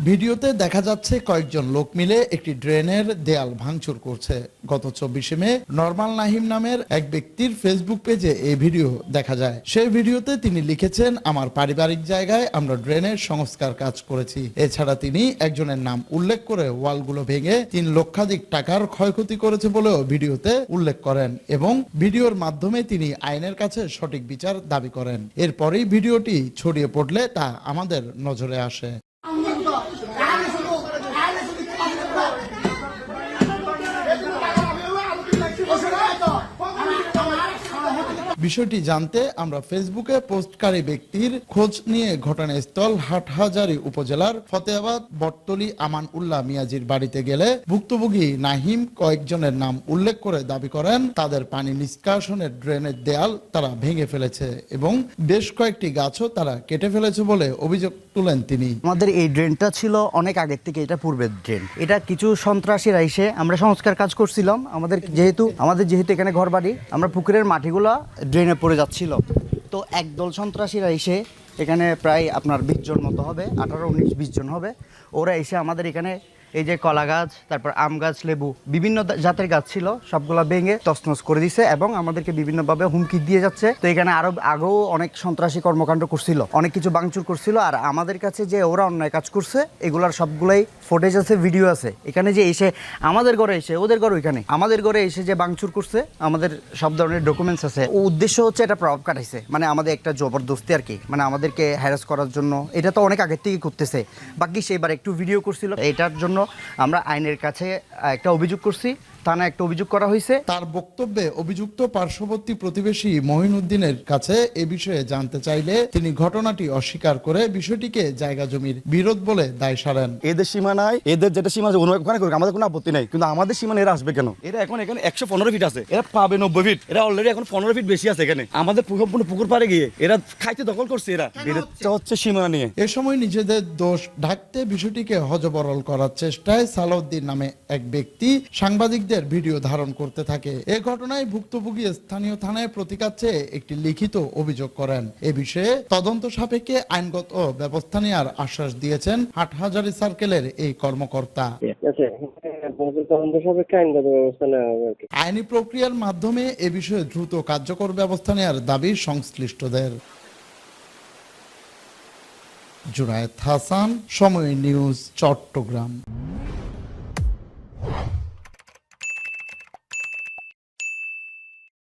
ভিডিওতে দেখা যাচ্ছে কয়েকজন লোক মিলে একটি ড্রেনের দেয়াল ভাঙচুর করছে। গত 24 মে নরমাল নাহিম নামের এক ব্যক্তির ফেসবুক পেজে এই ভিডিও দেখা যায়। সেই ভিডিওতে তিনি লিখেছেন, আমার পারিবারিক জায়গায় আমরা ড্রেনের সংস্কার কাজ করেছি। এছাড়া তিনি একজনের নাম উল্লেখ করে ওয়ালগুলো ভেঙে 3 লক্ষাধিক টাকার ক্ষয়ক্ষতি করেছে বলেও ভিডিওতে উল্লেখ করেন এবং ভিডিওর মাধ্যমে তিনি আইনের কাছে সঠিক বিচার দাবি করেন। এরপরেই ভিডিওটি ছড়িয়ে পড়লে তা আমাদের নজরে আসে। বিষয়টি জানতে আমরা ফেসবুকে পোস্টকারী ব্যক্তির খোঁজ নিয়ে ঘটনাস্থল হাটহাজারী উপজেলার ফতেহাবাদ বটতলী আমান উল্লাহ মিয়াজির বাড়িতে গেলে ভুক্তভোগী নাহিম কয়েকজনের নাম উল্লেখ করে দাবি করেন তাদের পানি নিষ্কাশনের ড্রেনের দেয়াল তারা ভেঙে ফেলেছে এবং বেশ কয়েকটি গাছও তারা কেটে ফেলেছে বলে অভিযোগ তুলেন তিনি। আমাদের এই ড্রেনটা ছিল অনেক আগের থেকে, এটা পূর্বের ড্রেন। এটা কিছু সন্ত্রাসীরা এসে আমরা সংস্কার কাজ করছিলাম। আমাদের যেহেতু এখানে ঘর বাড়ি, আমরা পুকুরের মাটিগুলা ড্রেনে পড়ে যাচ্ছিল। তো একদল সন্ত্রাসীরা এসে এখানে প্রায় আপনার 20 জন মতো হবে, 18-19-20 জন হবে। ওরা এসে আমাদের এখানে এই যে কলা গাছ, তারপর আম গাছ, লেবু, বিভিন্ন জাতের গাছ ছিল, সবগুলা ভেঙে তছনছ করে দিছে এবং আমাদেরকে বিভিন্নভাবে হুমকি দিয়ে যাচ্ছে। তো এখানে আগেও অনেক সন্ত্রাসী কর্মকাণ্ড করছিল, অনেক কিছু ভাঙচুর করছিল। আর আমাদের কাছে যে ওরা অন্যায় কাজ করছে এগুলার সবগুলাই ফুটেজ আছে, ভিডিও আছে। এখানে যে এসে আমাদের ঘরে এসে, ওদের ঘর ওইখানে, আমাদের ঘরে এসে যে ভাঙচুর করছে, আমাদের সব ধরনের ডকুমেন্টস আছে। উদ্দেশ্য হচ্ছে এটা প্রভাব খাটাইছে, মানে আমাদের একটা জবরদস্তি আর কি, মানে আমাদেরকে হ্যারাস করার জন্য। এটা তো অনেক আগের থেকে করতেছে, বাকি সেবার একটু ভিডিও করছিল। এটার জন্য আমরা আইনের কাছে একটা অভিযোগ করছি, থানায় একটা অভিযোগ করা হয়েছে। তার বক্তব্যে অভিযুক্ত পার্শ্ববর্তী প্রতিবেশী মহিনুদ্দিনের কাছে এ বিষয়ে জানতে চাইলে তিনি ঘটনাটি অস্বীকার করে বিষয়টিকে জায়গা জমির বিরোধ বলে দায় সারেন। এদের সীমানায়, এদের যেটা সীমা আছে ওখানে করুক, আমাদের কোনো আপত্তি নাই, কিন্তু আমাদের সীমানা এরা আসবে কেন? এরা এখন এখানে 115 ফিট আছে, এরা পাবে 90 ফিট। এরা অলরেডি এখন 15 ফিট বেশি আছে এখানে। আমাদের সম্পূর্ণ পুকুর পাড়ে গিয়ে এরা খাইতে দখল করছে। এরা বিরোধটা হচ্ছে সীমানা নিয়ে। এ সময় নিজেদের দোষ ঢাকতে বিষয়টিকে হযবরল করার চেষ্টায় সালাউদ্দিন নামে এক ব্যক্তি সাংবাদিকদের ভিডিও ধারণ করতে থাকে। এ ঘটনায় ভুক্তভোগী স্থানীয় থানায় প্রতিকার চেয়ে একটি লিখিত অভিযোগ করেন। এ বিষয়ে তদন্ত সাপেক্ষে আইনগত ব্যবস্থা নেওয়ার আশ্বাস দিয়েছেন হাটহাজারী সার্কেলের এই কর্মকর্তা। আইনি প্রক্রিয়ার মাধ্যমে এ বিষয়ে দ্রুত কার্যকর ব্যবস্থা নেওয়ার দাবি সংশ্লিষ্টদের। জুনায়েদ হাসান, সময় নিউজ, চট্টগ্রাম।